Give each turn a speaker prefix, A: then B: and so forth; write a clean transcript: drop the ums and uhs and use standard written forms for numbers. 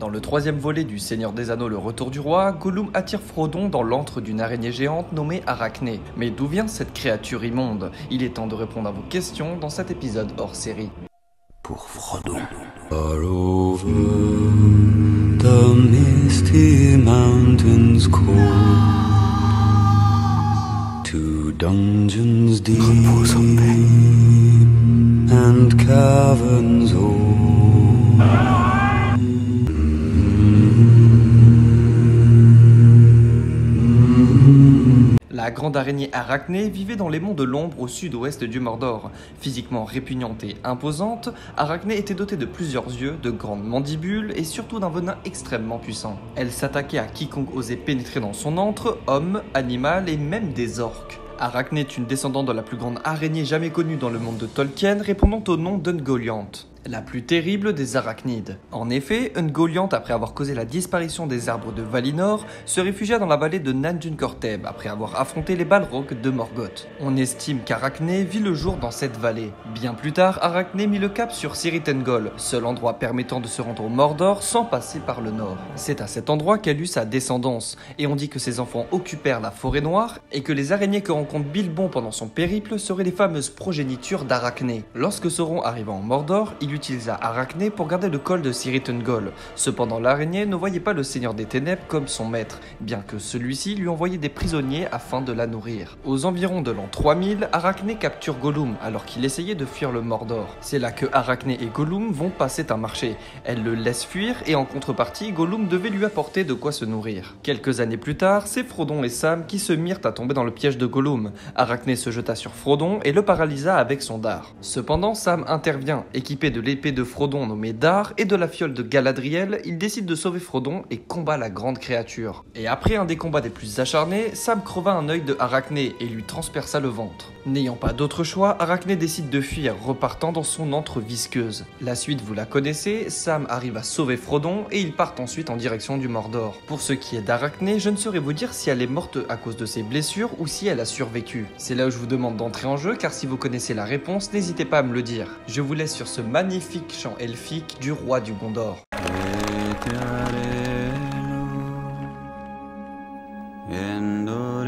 A: Dans le troisième volet du Seigneur des Anneaux, le Retour du Roi, Gollum attire Frodon dans l'antre d'une araignée géante nommée Arachné. Mais d'où vient cette créature immonde? Il est temps de répondre à vos questions dans cet épisode hors série.
B: Pour Frodon. All over the misty mountains cold, to dungeons deep and caverns old.
A: La grande araignée Arachné vivait dans les monts de l'ombre au sud-ouest du Mordor. Physiquement répugnante et imposante, Arachné était dotée de plusieurs yeux, de grandes mandibules et surtout d'un venin extrêmement puissant. Elle s'attaquait à quiconque osait pénétrer dans son antre, homme, animal et même des orques. Arachné est une descendante de la plus grande araignée jamais connue dans le monde de Tolkien, répondant au nom d'Ungoliant, la plus terrible des arachnides. En effet, Ungoliant, après avoir causé la disparition des arbres de Valinor, se réfugia dans la vallée de Nanjun-Korteb après avoir affronté les Balrogs de Morgoth. On estime qu'Arachné vit le jour dans cette vallée. Bien plus tard, Arachné mit le cap sur Cirith Ungol, seul endroit permettant de se rendre au Mordor sans passer par le nord. C'est à cet endroit qu'elle eut sa descendance, et on dit que ses enfants occupèrent la forêt noire et que les araignées que rencontre Bilbon pendant son périple seraient les fameuses progénitures d'Arachné. Lorsque Sauron arriva en Mordor, il utilisa Arachné pour garder le col de Cirith Ungol. Cependant, l'araignée ne voyait pas le Seigneur des Ténèbres comme son maître, bien que celui-ci lui envoyait des prisonniers afin de la nourrir. Aux environs de l'an 3000, Arachné capture Gollum alors qu'il essayait de fuir le Mordor. C'est là que Arachné et Gollum vont passer un marché. Elle le laisse fuir et en contrepartie, Gollum devait lui apporter de quoi se nourrir. Quelques années plus tard, c'est Frodon et Sam qui se mirent à tomber dans le piège de Gollum. Arachné se jeta sur Frodon et le paralysa avec son dard. Cependant, Sam intervient. Équipé de l'épée de Frodon nommée Dard et de la fiole de Galadriel, il décide de sauver Frodon et combat la grande créature. Et après un des combats des plus acharnés, Sam creva un œil de Arachné et lui transperça le ventre. N'ayant pas d'autre choix, Arachné décide de fuir, repartant dans son antre visqueuse. La suite vous la connaissez, Sam arrive à sauver Frodon et ils partent ensuite en direction du Mordor. Pour ce qui est d'Arachné, je ne saurais vous dire si elle est morte à cause de ses blessures ou si elle a survécu. C'est là où je vous demande d'entrer en jeu, car si vous connaissez la réponse, n'hésitez pas à me le dire. Je vous laisse sur ce magnifique chant elfique du roi du Gondor.
B: Endore